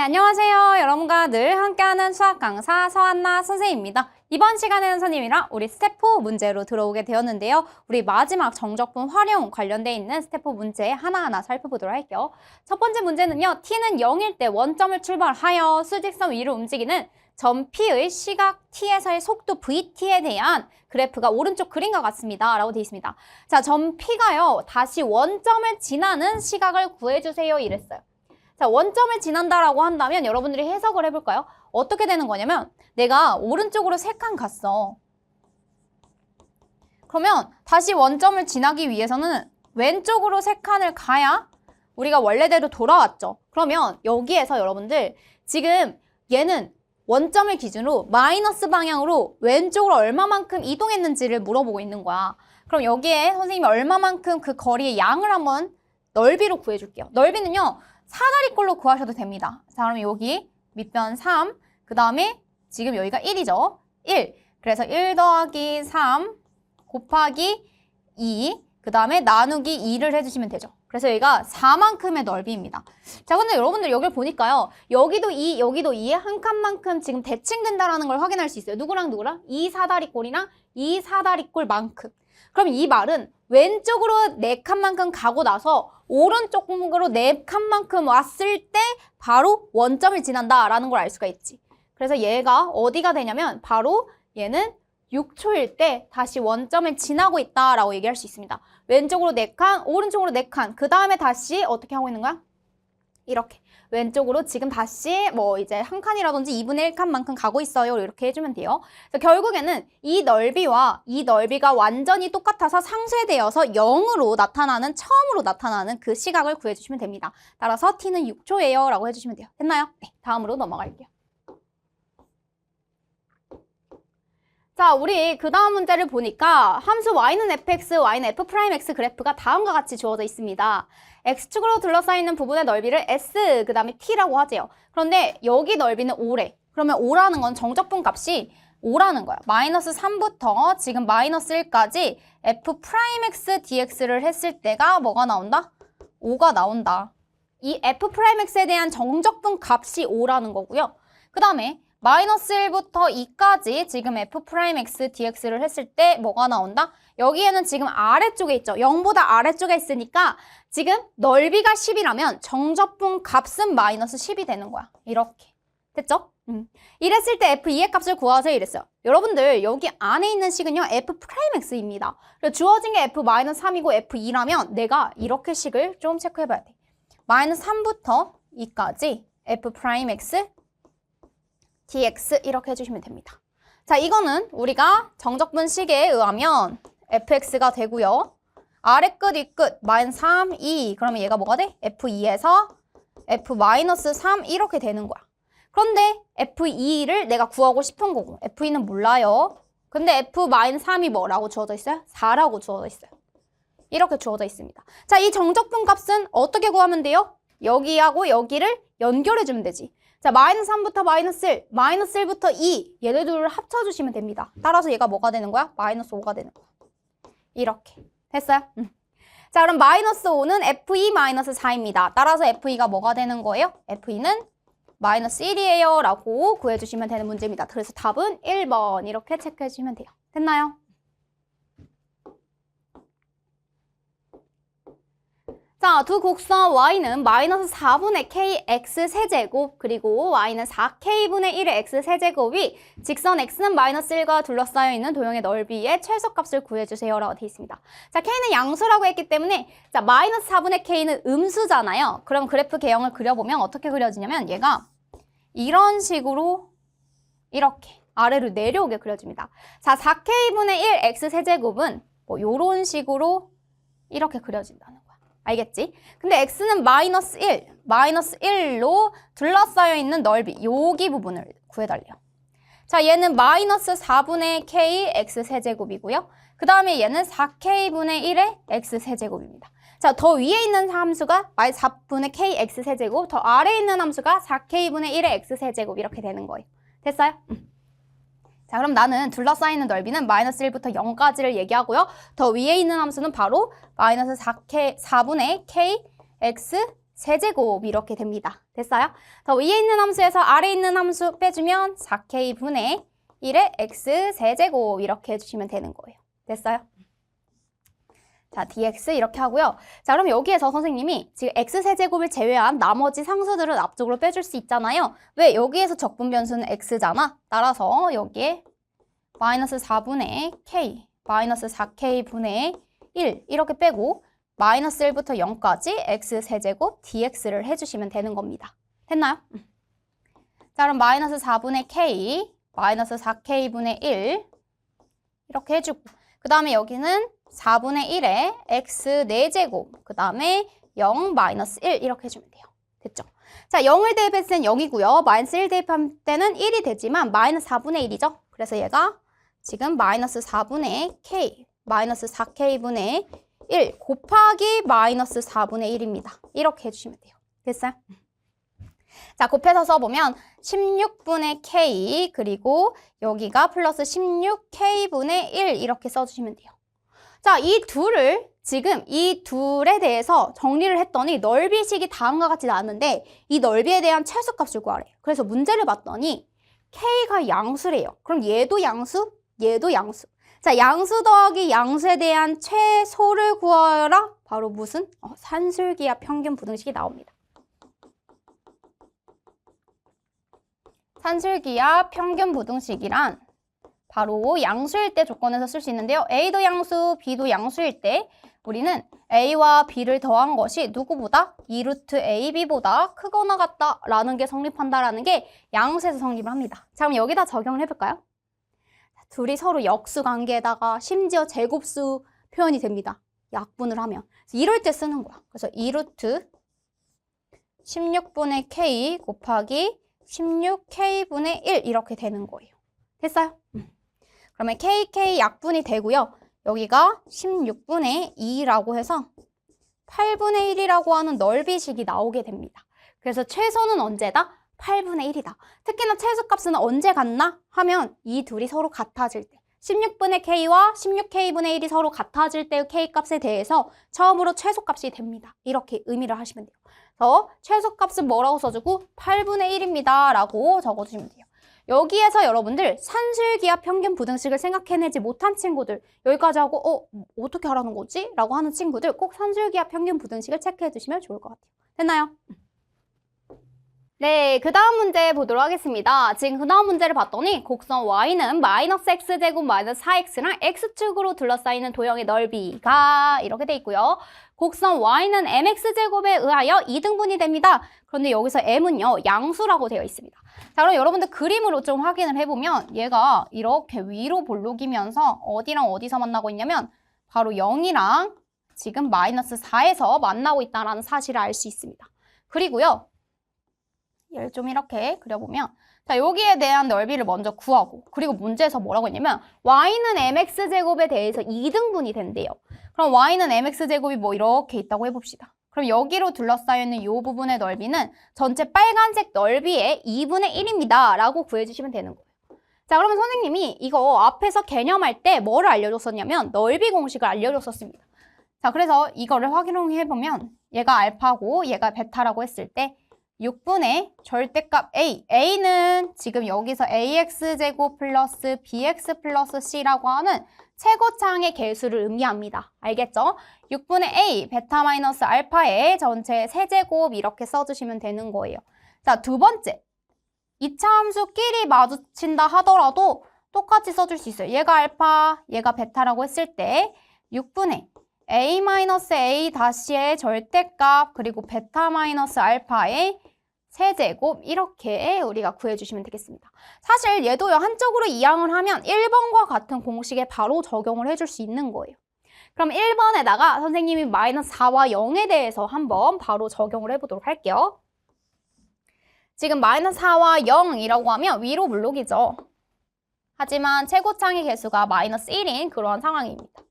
안녕하세요. 여러분과 늘 함께하는 수학 강사 서한나 선생님입니다. 이번 시간에는 선생님이랑 우리 스텝 4 문제로 들어오게 되었는데요. 우리 마지막 정적분 활용 관련돼 있는 스텝 4 문제 하나하나 살펴보도록 할게요. 첫 번째 문제는요. t는 0일 때 원점을 출발하여 수직선 위로 움직이는 점 P의 시각 T에서의 속도 VT에 대한 그래프가 오른쪽 그림과 같습니다. 라고 되어 있습니다. 자, 점 P가요. 다시 원점을 지나는 시각을 구해주세요. 이랬어요. 자, 원점을 지난다라고 한다면 여러분들이 해석을 해볼까요? 어떻게 되는 거냐면 내가 오른쪽으로 3칸 갔어. 그러면 다시 원점을 지나기 위해서는 왼쪽으로 3칸을 가야 우리가 원래대로 돌아왔죠. 그러면 여기에서 여러분들 지금 얘는 원점을 기준으로 마이너스 방향으로 왼쪽으로 얼마만큼 이동했는지를 물어보고 있는 거야. 그럼 여기에 선생님이 얼마만큼 그 거리의 양을 한번 넓이로 구해줄게요. 넓이는요. 사다리꼴로 구하셔도 됩니다. 자, 그럼 여기 밑변 3, 그 다음에 지금 여기가 1이죠. 1. 그래서 1 더하기 3 곱하기 2, 그 다음에 나누기 2를 해주시면 되죠. 그래서 여기가 4만큼의 넓이입니다. 자, 근데 여러분들 여기를 보니까요. 여기도 2, 여기도 2에 한 칸만큼 지금 대칭된다라는 걸 확인할 수 있어요. 누구랑 누구랑? 이 사다리꼴이랑 이 사다리꼴만큼. 그럼 이 말은 왼쪽으로 4칸만큼 가고 나서 오른쪽으로 4칸만큼 왔을 때 바로 원점을 지난다라는 걸 알 수가 있지. 그래서 얘가 어디가 되냐면 바로 얘는 6초일 때 다시 원점을 지나고 있다라고 얘기할 수 있습니다. 왼쪽으로 4칸, 오른쪽으로 4칸, 그 다음에 다시 어떻게 하고 있는 거야? 이렇게. 왼쪽으로 지금 다시 뭐 이제 한 칸이라든지 2분의 1칸만큼 가고 있어요. 이렇게 해주면 돼요. 그래서 결국에는 이 넓이와 이 넓이가 완전히 똑같아서 상쇄되어서 0으로 나타나는, 처음으로 나타나는 그 시각을 구해주시면 됩니다. 따라서 t는 6초예요. 라고 해주시면 돼요. 됐나요? 네, 다음으로 넘어갈게요. 자, 우리 그 다음 문제를 보니까 함수 y는 fx, y는 f'x 그래프가 다음과 같이 주어져 있습니다. x축으로 둘러싸이는 부분의 넓이를 s, 그 다음에 t라고 하재요. 그런데 여기 넓이는 5래. 그러면 5라는 건 정적분 값이 5라는 거야. 마이너스 3부터 지금 마이너스 1까지 f'x dx를 했을 때가 뭐가 나온다? 5가 나온다. 이 f'x에 대한 정적분 값이 5라는 거고요. 그 다음에 마이너스 1부터 2까지 지금 f'x dx를 했을 때 뭐가 나온다? 여기에는 지금 아래쪽에 있죠. 0보다 아래쪽에 있으니까 지금 넓이가 10이라면 정적분 값은 마이너스 10이 되는 거야. 이렇게. 됐죠? 이랬을 때 f2의 값을 구하세요. 이랬어요. 여러분들 여기 안에 있는 식은요. f'x입니다. 주어진 게 f-3이고 f2라면 내가 이렇게 식을 좀 체크해봐야 돼. 마이너스 3부터 2까지 f'x dx 이렇게 해주시면 됩니다. 자, 이거는 우리가 정적분 식에 의하면 fx가 되고요. 아래 끝, 위 끝, 마이너스 3, 2. 그러면 얘가 뭐가 돼? f2에서 f-3 이렇게 되는 거야. 그런데 f2를 내가 구하고 싶은 거고 f2는 몰라요. 근데 f-3이 뭐라고 주어져 있어요? 4라고 주어져 있어요. 이렇게 주어져 있습니다. 자, 이 정적분 값은 어떻게 구하면 돼요? 여기하고 여기를 연결해주면 되지. 자, 마이너스 3부터 마이너스 1, 마이너스 1부터 2 얘네 둘을 합쳐주시면 됩니다. 따라서 얘가 뭐가 되는 거야? 마이너스 5가 되는 거야. 이렇게. 됐어요? 자, 그럼 마이너스 5는 f2 마이너스 4입니다. 따라서 f2가 뭐가 되는 거예요? f2는 마이너스 1이에요. 라고 구해주시면 되는 문제입니다. 그래서 답은 1번 이렇게 체크해주시면 돼요. 됐나요? 자, 두 곡선 y는 마이너스 4분의 kx 세제곱 그리고 y는 4k분의 1의 x 세제곱이 직선 x는 마이너스 1과 둘러싸여 있는 도형의 넓이의 최소값을 구해주세요 라고 되어 있습니다. 자, k는 양수라고 했기 때문에 자 마이너스 4분의 k는 음수잖아요. 그럼 그래프 개형을 그려보면 어떻게 그려지냐면 얘가 이런 식으로 이렇게 아래로 내려오게 그려집니다. 자, 4k분의 1 x 세제곱은 뭐 요런 식으로 이렇게 그려진다는 거야. 알겠지? 근데 x는 마이너스 1, 마이너스 1로 둘러싸여 있는 넓이, 여기 부분을 구해달래요. 자, 얘는 마이너스 4분의 k x 세제곱이고요. 그 다음에 얘는 4k분의 1의 x 세제곱입니다. 자, 더 위에 있는 함수가 마이너스 4분의 k x 세제곱, 더 아래에 있는 함수가 4k분의 1의 x 세제곱 이렇게 되는 거예요. 됐어요? 자, 그럼 나는 둘러싸이는 넓이는 마이너스 1부터 0까지를 얘기하고요. 더 위에 있는 함수는 바로 마이너스 4분의 k x 세제곱 이렇게 됩니다. 됐어요? 더 위에 있는 함수에서 아래에 있는 함수 빼주면 4K분의 1의 X 세제곱 이렇게 해주시면 되는 거예요. 됐어요? 자, dx 이렇게 하고요. 자, 그럼 여기에서 선생님이 지금 x세제곱을 제외한 나머지 상수들은 앞쪽으로 빼줄 수 있잖아요. 왜? 여기에서 적분 변수는 x잖아. 따라서 여기에 마이너스 4분의 k, 마이너스 4k분의 1 이렇게 빼고 마이너스 1부터 0까지 x세제곱 dx를 해주시면 되는 겁니다. 됐나요? 자, 그럼 마이너스 4분의 k, 마이너스 4k분의 1 이렇게 해주고 그 다음에 여기는 4분의 1에 x 4제곱, 그 다음에 0 마이너스 1 이렇게 해주면 돼요. 됐죠? 자, 0을 대입했을 때는 0이고요. 마이너스 1 대입할 때는 1이 되지만 마이너스 4분의 1이죠. 그래서 얘가 지금 마이너스 4분의 k, 마이너스 4k분의 1 곱하기 마이너스 4분의 1입니다. 이렇게 해주시면 돼요. 됐어요? 자, 곱해서 써보면 16분의 k 그리고 여기가 플러스 16k분의 1 이렇게 써주시면 돼요. 자, 이 둘을 지금 이 둘에 대해서 정리를 했더니 넓이식이 다음과 같이 나왔는데 이 넓이에 대한 최소값을 구하래요. 그래서 문제를 봤더니 k가 양수래요. 그럼 얘도 양수, 얘도 양수. 자, 양수 더하기 양수에 대한 최소를 구하라. 바로 무슨? 산술기하 평균 부등식이 나옵니다. 산술기하 평균 부등식이란 바로 양수일 때 조건에서 쓸 수 있는데요. A도 양수, B도 양수일 때 우리는 A와 B를 더한 것이 누구보다 2루트 AB보다 크거나 같다라는 게 성립한다라는 게 양수에서 성립을 합니다. 자, 그럼 여기다 적용을 해볼까요? 둘이 서로 역수 관계에다가 심지어 제곱수 표현이 됩니다. 약분을 하면. 이럴 때 쓰는 거야. 그래서 2루트 16분의 K 곱하기 16K분의 1 이렇게 되는 거예요. 됐어요? 그러면 KK 약분이 되고요. 여기가 16분의 2라고 해서 8분의 1이라고 하는 넓이식이 나오게 됩니다. 그래서 최소는 언제다? 8분의 1이다. 특히나 최소값은 언제 같나? 하면 이 둘이 서로 같아질 때. 16분의 K와 16K분의 1이 서로 같아질 때의 K값에 대해서 처음으로 최소값이 됩니다. 이렇게 의미를 하시면 돼요. 그래서 최소값은 뭐라고 써주고 8분의 1입니다. 라고 적어주시면 돼요. 여기에서 여러분들 산술기하 평균 부등식을 생각해내지 못한 친구들 여기까지 하고 어떻게 하라는 거지? 라고 하는 친구들 꼭 산술기하 평균 부등식을 체크해 주시면 좋을 것 같아요. 됐나요? 네, 그 다음 문제 보도록 하겠습니다. 지금 그 다음 문제를 봤더니 곡선 y는 마이너스 x제곱 마이너스 4x랑 x축으로 둘러싸이는 도형의 넓이가 이렇게 돼 있고요. 곡선 y는 mx제곱에 의하여 2등분이 됩니다. 그런데 여기서 m은요, 양수라고 되어 있습니다. 자, 그럼 여러분들 그림으로 좀 확인을 해보면 얘가 이렇게 위로 볼록이면서 어디랑 어디서 만나고 있냐면 바로 0이랑 지금 마이너스 4에서 만나고 있다는 사실을 알 수 있습니다. 그리고요. 얘를 좀 이렇게 그려보면 자, 여기에 대한 넓이를 먼저 구하고 그리고 문제에서 뭐라고 했냐면 y는 mx제곱에 대해서 2등분이 된대요. 그럼 y는 mx제곱이 뭐 이렇게 있다고 해봅시다. 그럼 여기로 둘러싸여 있는 이 부분의 넓이는 전체 빨간색 넓이의 2분의 1입니다. 라고 구해주시면 되는 거예요. 자, 그러면 선생님이 이거 앞에서 개념할 때 뭐를 알려줬었냐면 넓이 공식을 알려줬었습니다. 자, 그래서 이거를 확인해보면 얘가 알파고 얘가 베타라고 했을 때 6분의 절대값 A. A는 지금 여기서 AX제곱 플러스 BX 플러스 C라고 하는 최고차항의 개수를 의미합니다. 알겠죠? 6분의 A, 베타 마이너스 알파의 전체 세제곱 이렇게 써주시면 되는 거예요. 자, 두 번째. 2차 함수끼리 마주친다 하더라도 똑같이 써줄 수 있어요. 얘가 알파, 얘가 베타라고 했을 때 6분의 A 마이너스 A 다시의 절대값 그리고 베타 마이너스 알파의 세제곱 이렇게 우리가 구해주시면 되겠습니다. 사실 얘도요 한쪽으로 이항을 하면 1번과 같은 공식에 바로 적용을 해줄 수 있는 거예요. 그럼 1번에다가 선생님이 마이너스 4와 0에 대해서 한번 바로 적용을 해보도록 할게요. 지금 마이너스 4와 0이라고 하면 위로 물록이죠. 하지만 최고차항의 개수가 마이너스 1인 그러한 상황입니다.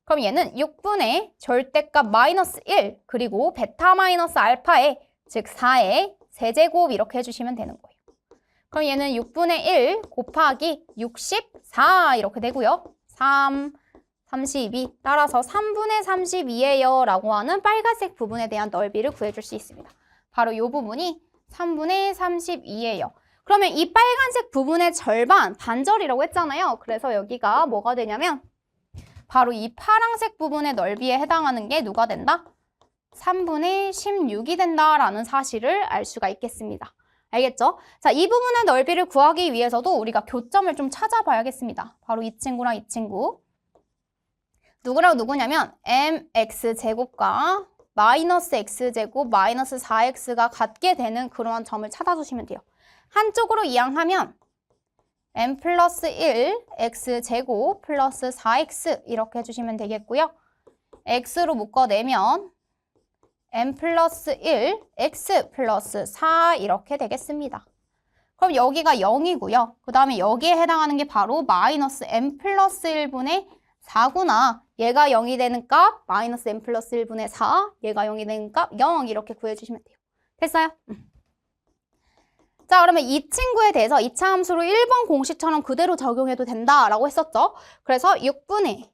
그럼 얘는 6분의 절대값 마이너스 1 그리고 베타 마이너스 알파의 즉 4의 세제곱 이렇게 해주시면 되는 거예요. 그럼 얘는 6분의 1 곱하기 64 이렇게 되고요. 3, 32. 따라서 3분의 32예요 라고 하는 빨간색 부분에 대한 넓이를 구해줄 수 있습니다. 바로 이 부분이 3분의 32예요. 그러면 이 빨간색 부분의 절반, 반절이라고 했잖아요. 그래서 여기가 뭐가 되냐면 바로 이 파란색 부분의 넓이에 해당하는 게 누가 된다? 3분의 16이 된다라는 사실을 알 수가 있겠습니다. 알겠죠? 자, 이 부분의 넓이를 구하기 위해서도 우리가 교점을 좀 찾아봐야겠습니다. 바로 이 친구랑 이 친구. 누구랑 누구냐면 mx제곱과 마이너스 x제곱 마이너스 4x가 같게 되는 그러한 점을 찾아주시면 돼요. 한쪽으로 이항하면 m 플러스 1 x제곱 플러스 4x 이렇게 해주시면 되겠고요. x로 묶어내면 m 플러스 1 x 플러스 4 이렇게 되겠습니다. 그럼 여기가 0이고요. 그 다음에 여기에 해당하는 게 바로 마이너스 m 플러스 1분의 4구나. 얘가 0이 되는 값 마이너스 m 플러스 1분의 4, 얘가 0이 되는 값 0 이렇게 구해주시면 돼요. 됐어요? 자, 그러면 이 친구에 대해서 2차 함수로 1번 공식처럼 그대로 적용해도 된다라고 했었죠. 그래서 6분의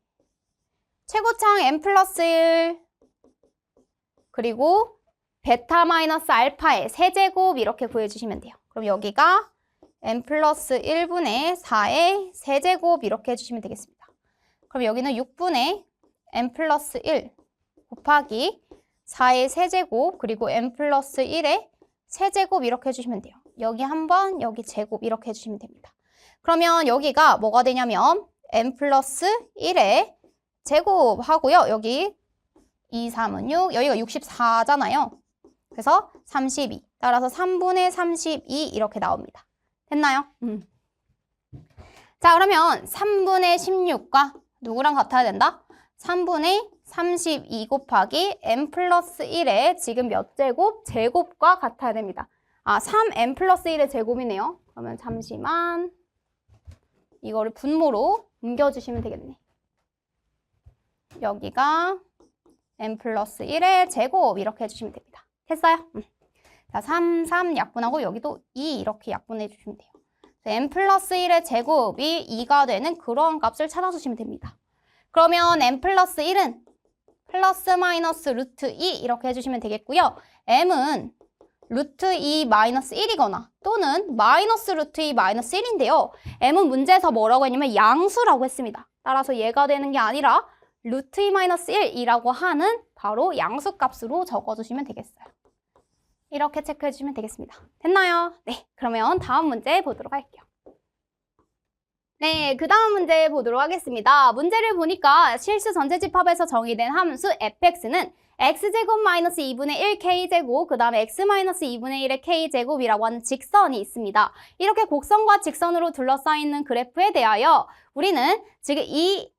최고차항 m 플러스 1 그리고 베타 마이너스 알파의 세제곱 이렇게 구해주시면 돼요. 그럼 여기가 m 플러스 1분의 4의 세제곱 이렇게 해주시면 되겠습니다. 그럼 여기는 6분의 m 플러스 1 곱하기 4의 세제곱 그리고 m 플러스 1의 세제곱 이렇게 해주시면 돼요. 여기 한 번, 여기 제곱 이렇게 해주시면 됩니다. 그러면 여기가 뭐가 되냐면 m 플러스 1의 제곱 하고요. 여기 2, 3은 6, 여기가 64잖아요. 그래서 32. 따라서 3분의 32 이렇게 나옵니다. 됐나요? 자, 그러면 3분의 16과 누구랑 같아야 된다? 3분의 32 곱하기 m 플러스 1의 지금 몇 제곱? 제곱과 같아야 됩니다. 아, 3m 플러스 1의 제곱이네요. 그러면 잠시만 이거를 분모로 옮겨주시면 되겠네. 여기가 m 플러스 1의 제곱 이렇게 해주시면 됩니다. 됐어요? 자, 3, 3 약분하고 여기도 2 이렇게 약분해 주시면 돼요. m 플러스 1의 제곱이 2가 되는 그런 값을 찾아주시면 됩니다. 그러면 m 플러스 1은 플러스 마이너스 루트 2 이렇게 해주시면 되겠고요. m은 루트 2 마이너스 1이거나 또는 마이너스 루트 2 마이너스 1인데요. m은 문제에서 뭐라고 했냐면 양수라고 했습니다. 따라서 얘가 되는 게 아니라 루트 2 마이너스 1이라고 하는 바로 양수값으로 적어주시면 되겠어요. 이렇게 체크해 주시면 되겠습니다. 됐나요? 네, 그러면 다음 문제 보도록 할게요. 네, 그 다음 문제 보도록 하겠습니다. 문제를 보니까 실수 전체 집합에서 정의된 함수 fx는 x제곱 마이너스 2분의 1 k제곱 그 다음에 x 마이너스 2분의 1의 k제곱이라고 하는 직선이 있습니다. 이렇게 곡선과 직선으로 둘러싸이는 그래프에 대하여 우리는 지금 이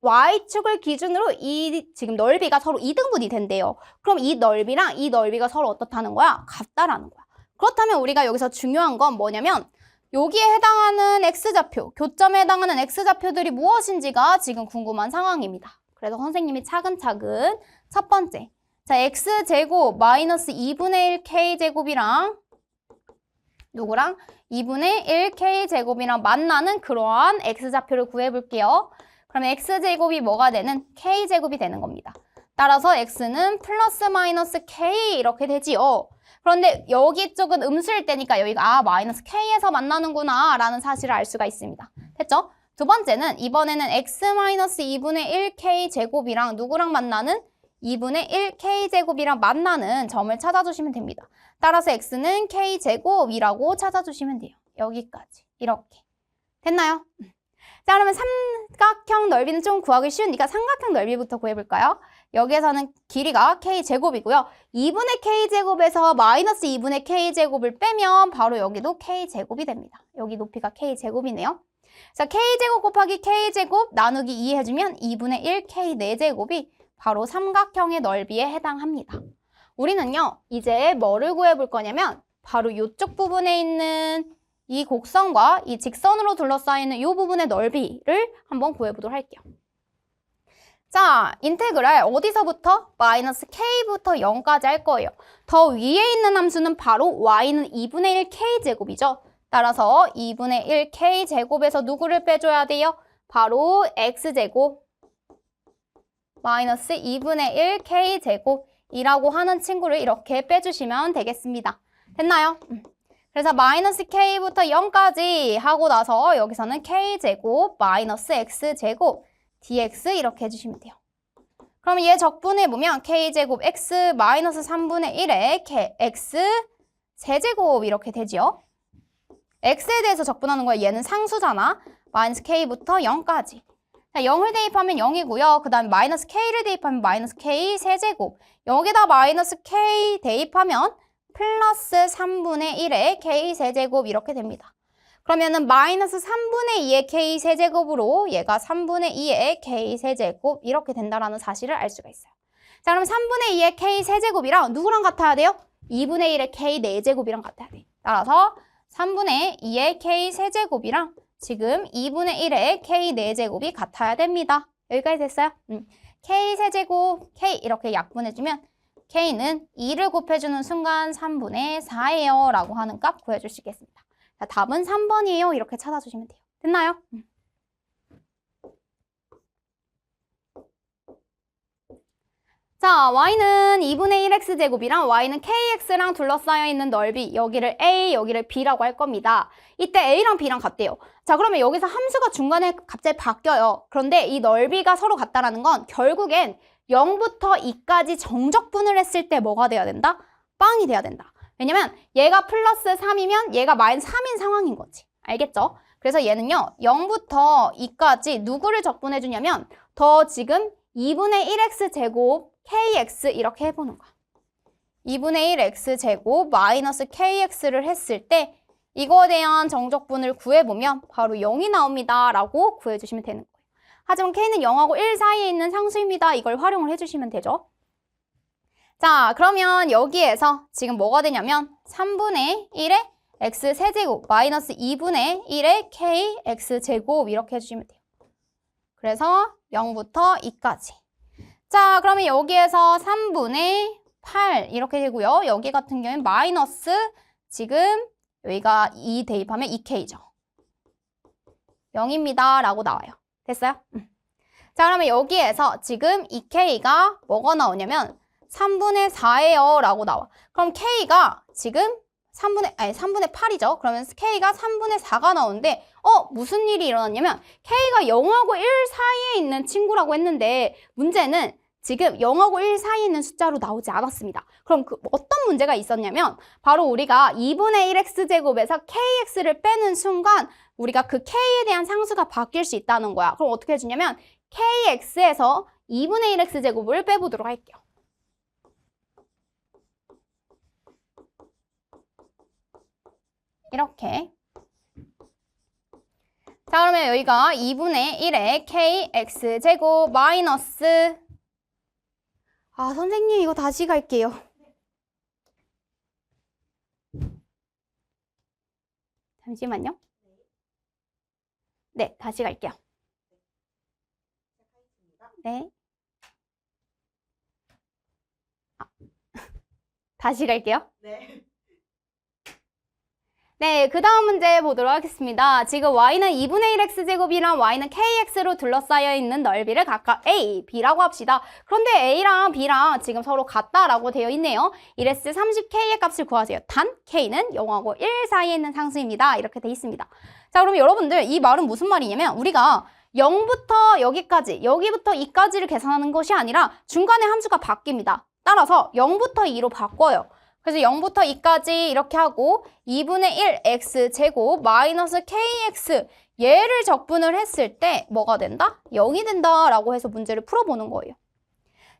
y축을 기준으로 이 지금 넓이가 서로 2등분이 된대요. 그럼 이 넓이랑 이 넓이가 서로 어떻다는 거야? 같다라는 거야. 그렇다면 우리가 여기서 중요한 건 뭐냐면 여기에 해당하는 x좌표, 교점에 해당하는 x좌표들이 무엇인지가 지금 궁금한 상황입니다. 그래서 선생님이 차근차근 첫 번째, 자 x제곱 마이너스 2분의 1 k제곱이랑 누구랑? 2분의 1 k제곱이랑 만나는 그러한 x좌표를 구해볼게요. 그러면 x제곱이 뭐가 되는? k제곱이 되는 겁니다. 따라서 x는 플러스 마이너스 k 이렇게 되지요. 그런데 여기 쪽은 음수일 때니까 여기가 마이너스 k에서 만나는구나 라는 사실을 알 수가 있습니다. 됐죠? 두 번째는 이번에는 x 마이너스 2분의 1 k제곱이랑 누구랑 만나는? 2분의 1 k제곱이랑 만나는 점을 찾아주시면 됩니다. 따라서 x는 k제곱이라고 찾아주시면 돼요. 여기까지 이렇게. 됐나요? 자, 그러면 삼각형 넓이는 좀 구하기 쉬우니까 삼각형 넓이부터 구해볼까요? 여기에서는 길이가 k제곱이고요. 2분의 k제곱에서 마이너스 2분의 k제곱을 빼면 바로 여기도 k제곱이 됩니다. 여기 높이가 k제곱이네요. 자, k제곱 곱하기 k제곱 나누기 2 해주면 2분의 1 k 4제곱이 바로 삼각형의 넓이에 해당합니다. 우리는요, 이제 뭐를 구해볼 거냐면 바로 이쪽 부분에 있는 이 곡선과 이 직선으로 둘러싸이는 이 부분의 넓이를 한번 구해보도록 할게요. 자, 인테그랄 어디서부터? 마이너스 k부터 0까지 할 거예요. 더 위에 있는 함수는 바로 y는 2분의 1 k제곱이죠. 따라서 2분의 1 k제곱에서 누구를 빼줘야 돼요? 바로 x제곱 마이너스 2분의 1 K제곱이라고 하는 친구를 이렇게 빼주시면 되겠습니다. 됐나요? 그래서 마이너스 K부터 0까지 하고 나서 여기서는 K제곱 마이너스 X제곱 dx 이렇게 해주시면 돼요. 그럼 얘 적분해보면 K제곱 X 마이너스 3분의 1에 X 세제곱 이렇게 되지요. X에 대해서 적분하는 거야. 얘는 상수잖아. 마이너스 K부터 0까지. 자, 0을 대입하면 0이고요. 그 다음에 마이너스 K를 대입하면 마이너스 K 세제곱. 여기다 마이너스 K 대입하면 플러스 3분의 1의 K 세제곱 이렇게 됩니다. 그러면은 마이너스 3분의 2의 K 세제곱으로 얘가 3분의 2의 K 세제곱 이렇게 된다라는 사실을 알 수가 있어요. 자, 그럼 3분의 2의 K 세제곱이랑 누구랑 같아야 돼요? 2분의 1의 K 4제곱이랑 같아야 돼. 따라서 3분의 2의 K 세제곱이랑 지금 2분의 1의 K 4제곱이 같아야 됩니다. 여기까지 됐어요? K 세제곱, K 이렇게 약분해주면 K는 2를 곱해주는 순간 3분의 4예요 라고 하는 값 구해줄 수 있겠습니다. 자, 답은 3번이에요. 이렇게 찾아주시면 돼요. 됐나요? 자, y는 2분의 1x제곱이랑 y는 kx랑 둘러싸여 있는 넓이, 여기를 a, 여기를 b라고 할 겁니다. 이때 a랑 b랑 같대요. 자, 그러면 여기서 함수가 중간에 갑자기 바뀌어요. 그런데 이 넓이가 서로 같다라는 건 결국엔 0부터 2까지 정적분을 했을 때 뭐가 돼야 된다? 빵이 돼야 된다. 왜냐면 얘가 플러스 3이면 얘가 마이너스 3인 상황인 거지. 알겠죠? 그래서 얘는요, 0부터 2까지 누구를 적분해 주냐면 더 지금 2분의 1x제곱 kx 이렇게 해보는 거야. 2분의 1x제곱 마이너스 kx를 했을 때 이거에 대한 정적분을 구해보면 바로 0이 나옵니다 라고 구해주시면 되는 거예요. 하지만 k는 0하고 1 사이에 있는 상수입니다. 이걸 활용을 해주시면 되죠. 자, 그러면 여기에서 지금 뭐가 되냐면 3분의 1의 x세제곱 마이너스 2분의 1의 kx제곱 이렇게 해주시면 돼요. 그래서 0부터 2까지. 자, 그러면 여기에서 3분의 8 이렇게 되고요. 여기 같은 경우는 마이너스 지금 여기가 2 대입하면 2k죠. 0입니다 라고 나와요. 됐어요? 자, 그러면 여기에서 지금 2k가 뭐가 나오냐면 3분의 4예요 라고 나와. 그럼 k가 지금 3분의 8이죠. 그러면 k가 3분의 4가 나오는데 무슨 일이 일어났냐면 k가 0하고 1 사이에 있는 친구라고 했는데 문제는 지금 0하고 1 사이에 있는 숫자로 나오지 않았습니다. 그럼 어떤 문제가 있었냐면 바로 우리가 2분의 1x제곱에서 kx를 빼는 순간 우리가 그 k에 대한 상수가 바뀔 수 있다는 거야. 그럼 어떻게 해주냐면 kx에서 2분의 1x제곱을 빼보도록 할게요. 이렇게. 자, 그러면 여기가 2분의 1의 kx제곱 마이너스 선생님 이거 다시 갈게요. 잠시만요. 네, 다시 갈게요. 네. 다시 갈게요. 네. 네, 그 다음 문제 보도록 하겠습니다. 지금 y는 2분의 1x제곱이랑 y는 kx로 둘러싸여 있는 넓이를 각각 a, b라고 합시다. 그런데 a랑 b랑 지금 서로 같다라고 되어 있네요. 1s 30k의 값을 구하세요. 단 k는 0하고 1 사이에 있는 상수입니다. 이렇게 돼 있습니다. 자, 그럼 여러분들 이 말은 무슨 말이냐면 우리가 0부터 여기까지, 여기부터 2까지를 계산하는 것이 아니라 중간에 함수가 바뀝니다. 따라서 0부터 2로 바꿔요. 그래서 0부터 2까지 이렇게 하고 2분의 1 x제곱 마이너스 kx 얘를 적분을 했을 때 뭐가 된다? 0이 된다라고 해서 문제를 풀어보는 거예요.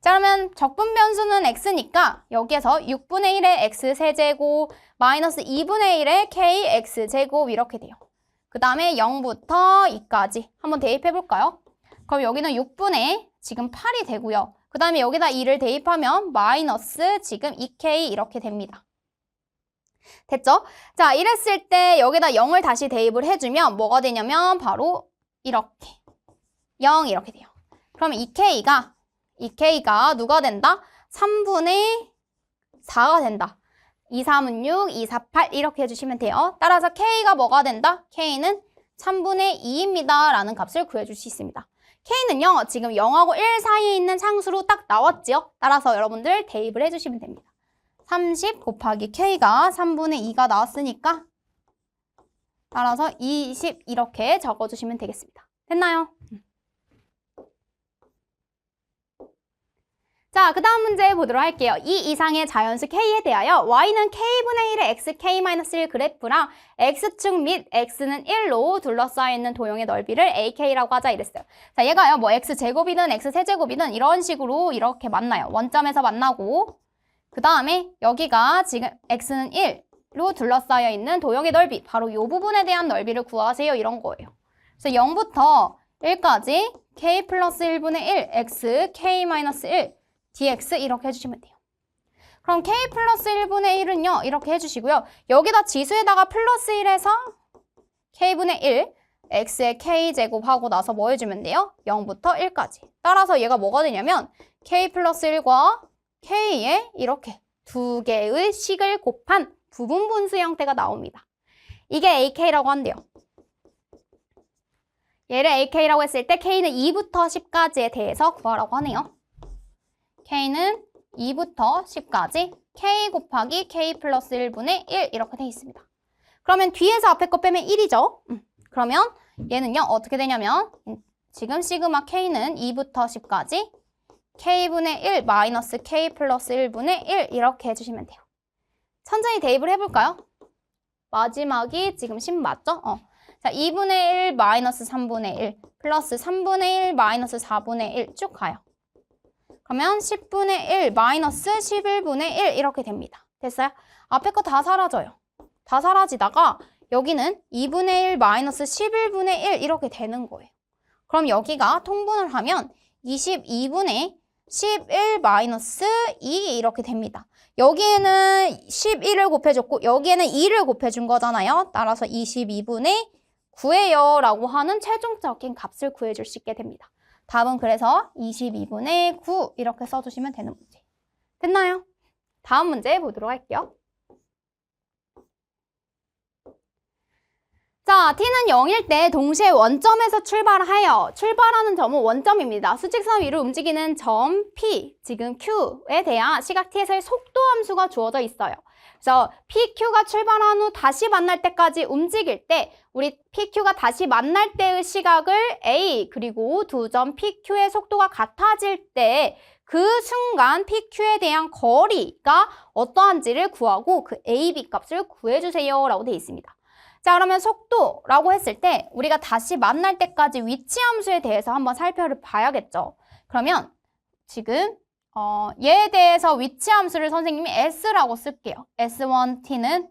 자, 그러면 적분 변수는 x니까 여기에서 6분의 1의 x세제곱 마이너스 2분의 1의 kx제곱 이렇게 돼요. 그 다음에 0부터 2까지 한번 대입해볼까요? 그럼 여기는 6분의 지금 8이 되고요. 그 다음에 여기다 2를 대입하면 마이너스 지금 2k 이렇게 됩니다. 됐죠? 자, 이랬을 때 여기다 0을 다시 대입을 해주면 뭐가 되냐면 바로 이렇게 0 이렇게 돼요. 그러면 2k가 누가 된다? 3분의 4가 된다. 2, 3은 6, 2, 4, 8 이렇게 해주시면 돼요. 따라서 k가 뭐가 된다? k는 3분의 2입니다 라는 값을 구해줄 수 있습니다. K는요, 지금 0하고 1 사이에 있는 상수로 딱 나왔지요? 따라서 여러분들 대입을 해주시면 됩니다. 30 곱하기 K가 3분의 2가 나왔으니까 따라서 20 이렇게 적어주시면 되겠습니다. 됐나요? 자, 그 다음 문제 보도록 할게요. 이 이상의 자연수 K에 대하여 Y는 K분의 1의 XK-1 그래프랑 X축 및 X는 1로 둘러싸여 있는 도형의 넓이를 AK라고 하자 이랬어요. 자, 얘가요, 뭐 X제곱이든 X세제곱이든 이런 식으로 이렇게 만나요. 원점에서 만나고, 그 다음에 여기가 지금 X는 1로 둘러싸여 있는 도형의 넓이, 바로 이 부분에 대한 넓이를 구하세요. 이런 거예요. 그래서 0부터 1까지 K 플러스 1분의 1, X, K-1, dx 이렇게 해주시면 돼요. 그럼 k 플러스 1분의 1은요. 이렇게 해주시고요. 여기다 지수에다가 플러스 1해서 k분의 1, x의 k제곱하고 나서 뭐 해주면 돼요? 0부터 1까지. 따라서 얘가 뭐가 되냐면 k 플러스 1과 k의 이렇게 두 개의 식을 곱한 부분 분수 형태가 나옵니다. 이게 ak라고 한대요. 얘를 ak라고 했을 때 k는 2부터 10까지에 대해서 구하라고 하네요. K는 2부터 10까지 K 곱하기 K 플러스 1분의 1 이렇게 돼 있습니다. 그러면 뒤에서 앞에 거 빼면 1이죠? 그러면 얘는요 어떻게 되냐면 지금 시그마 K는 2부터 10까지 K분의 1 마이너스 K 플러스 1분의 1 이렇게 해주시면 돼요. 천천히 대입을 해볼까요? 마지막이 지금 10 맞죠? 자, 2분의 1 마이너스 3분의 1 플러스 3분의 1 마이너스 4분의 1 쭉 가요. 그러면 10분의 1 마이너스 11분의 1 이렇게 됩니다. 됐어요? 앞에 거 다 사라져요. 다 사라지다가 여기는 2분의 1 마이너스 11분의 1 이렇게 되는 거예요. 그럼 여기가 통분을 하면 22분의 11 마이너스 2 이렇게 됩니다. 여기에는 11을 곱해줬고 여기에는 2를 곱해준 거잖아요. 따라서 22분의 9예요 라고 하는 최종적인 값을 구해줄 수 있게 됩니다. 답은 그래서 22분의 9 이렇게 써주시면 되는 문제. 됐나요? 다음 문제 보도록 할게요. 자, t는 0일 때 동시에 원점에서 출발하는 점은 원점입니다. 수직선 위로 움직이는 점 P, 지금 Q에 대한 시각 t에서의 속도 함수가 주어져 있어요. 그래서 PQ가 출발한 후 다시 만날 때까지 움직일 때 우리 PQ가 다시 만날 때의 시각을 A 그리고 두 점 PQ의 속도가 같아질 때 그 순간 PQ에 대한 거리가 어떠한지를 구하고 그 A, B 값을 구해주세요 라고 되어 있습니다. 자, 그러면 속도라고 했을 때 우리가 다시 만날 때까지 위치 함수에 대해서 한번 살펴봐야겠죠. 그러면 지금 얘에 대해서 위치 함수를 선생님이 S라고 쓸게요. S1T는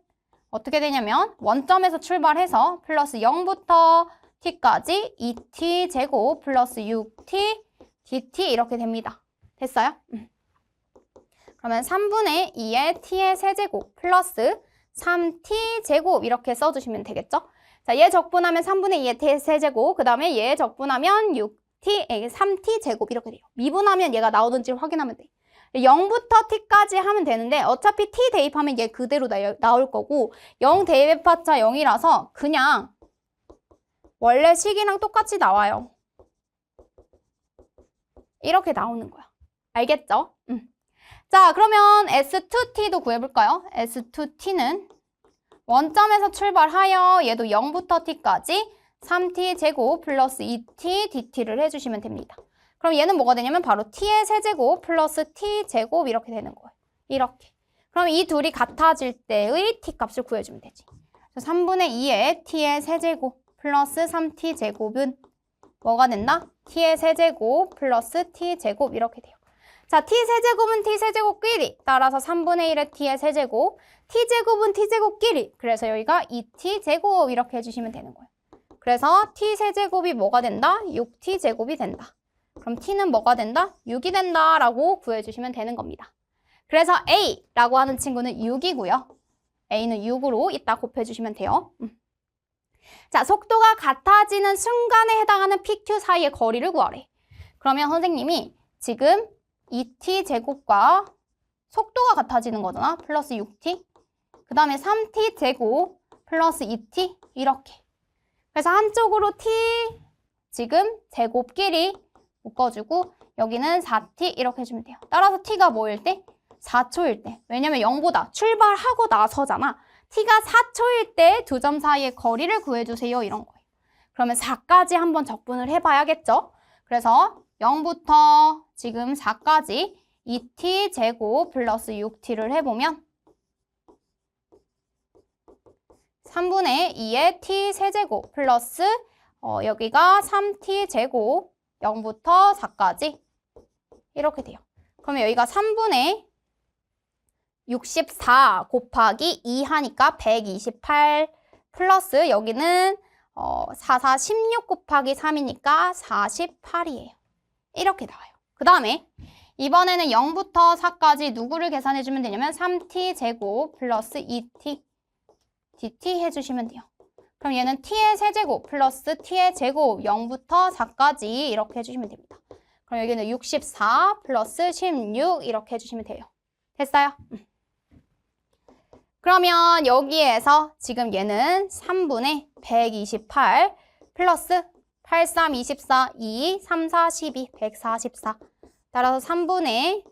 어떻게 되냐면 원점에서 출발해서 플러스 0부터 T까지 2T 제곱 플러스 6T DT 이렇게 됩니다. 됐어요? 그러면 3분의 2의 T의 세제곱 플러스 3T 제곱 이렇게 써주시면 되겠죠? 자, 얘 적분하면 3분의 2의 T 세제곱, 그 다음에 얘 적분하면 3T 제곱 이렇게 돼요. 미분하면 얘가 나오는지 확인하면 돼. 0부터 T까지 하면 되는데 어차피 T 대입하면 얘 그대로 나올 거고 0 대입해봤자 0이라서 그냥 원래 식이랑 똑같이 나와요. 이렇게 나오는 거야. 알겠죠? 자, 그러면 S2T도 구해볼까요? S2T는 원점에서 출발하여 얘도 0부터 T까지 3T 제곱 플러스 2T DT를 해주시면 됩니다. 그럼 얘는 뭐가 되냐면 바로 T의 세제곱 플러스 T 제곱 이렇게 되는 거예요. 이렇게. 그럼 이 둘이 같아질 때의 T 값을 구해주면 되지. 그래서 3분의 2의 T의 세제곱 플러스 3T 제곱은 뭐가 된다? T의 세제곱 플러스 T 제곱 이렇게 돼요. 자, T세제곱은 T세제곱끼리 따라서 3분의 1의 T의 세제곱 T제곱은 T제곱끼리 그래서 여기가 2T제곱 이렇게 해주시면 되는 거예요. 그래서 T세제곱이 뭐가 된다? 6T제곱이 된다. 그럼 T는 뭐가 된다? 6이 된다 라고 구해주시면 되는 겁니다. 그래서 A라고 하는 친구는 6이고요. A는 6으로 이따 곱해주시면 돼요. 자, 속도가 같아지는 순간에 해당하는 PQ 사이의 거리를 구하래. 그러면 선생님이 지금 2T 제곱과 속도가 같아지는 거잖아. 플러스 6T. 그 다음에 3T 제곱 플러스 2T 이렇게. 그래서 한쪽으로 T 지금 제곱끼리 묶어주고 여기는 4t 이렇게 해주면 돼요. 따라서 t가 뭐일 때? 4초일 때. 왜냐면 0보다 출발하고 나서잖아. t가 4초일 때 두 점 사이의 거리를 구해주세요. 이런 거예요. 그러면 4까지 한번 적분을 해봐야겠죠? 그래서 0부터 지금 4까지 2t 제곱 플러스 6t를 해보면 3분의 2의 t 세제곱 플러스 여기가 3t 제곱 0부터 4까지 이렇게 돼요. 그러면 여기가 3분의 64 곱하기 2 하니까 128 플러스 여기는 4, 4, 16 곱하기 3이니까 48이에요. 이렇게 나와요. 그 다음에 이번에는 0부터 4까지 누구를 계산해주면 되냐면 3t 제곱 플러스 2t dt 해주시면 돼요. 그럼 얘는 t의 세제곱 플러스 t의 제곱 0부터 4까지 이렇게 해주시면 됩니다. 그럼 여기는 64 플러스 16 이렇게 해주시면 돼요. 됐어요? 그러면 여기에서 지금 얘는 3분의 128 플러스 8, 3, 24, 2, 3, 4, 12, 144. 따라서 3분의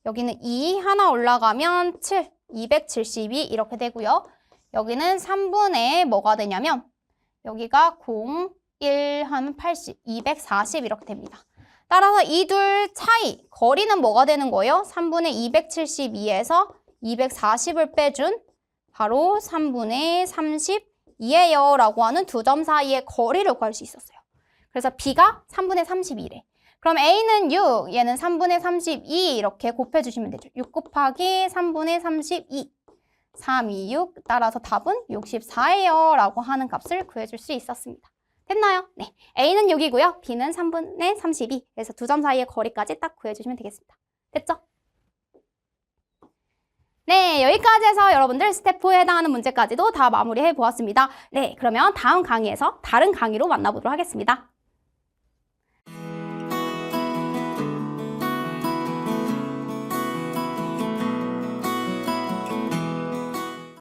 여기는 2 하나 올라가면 7, 272 이렇게 되고요. 여기는 3분의 뭐가 되냐면 여기가 0, 1 하면 80, 240 이렇게 됩니다. 따라서 이 둘 차이, 거리는 뭐가 되는 거예요? 3분의 272에서 240을 빼준 바로 3분의 32예요 라고 하는 두 점 사이의 거리를 구할 수 있었어요. 그래서 B가 3분의 32래. 그럼 A는 6, 얘는 3분의 32 이렇게 곱해주시면 되죠. 6 곱하기 3분의 32, 3, 2, 6 따라서 답은 64예요 라고 하는 값을 구해줄 수 있었습니다. 됐나요? 네, A는 6이고요. B는 3분의 32. 그래서 두 점 사이의 거리까지 딱 구해주시면 되겠습니다. 됐죠? 네, 여기까지 해서 여러분들 스텝 4에 해당하는 문제까지도 다 마무리해 보았습니다. 네, 그러면 다음 강의에서 다른 강의로 만나보도록 하겠습니다.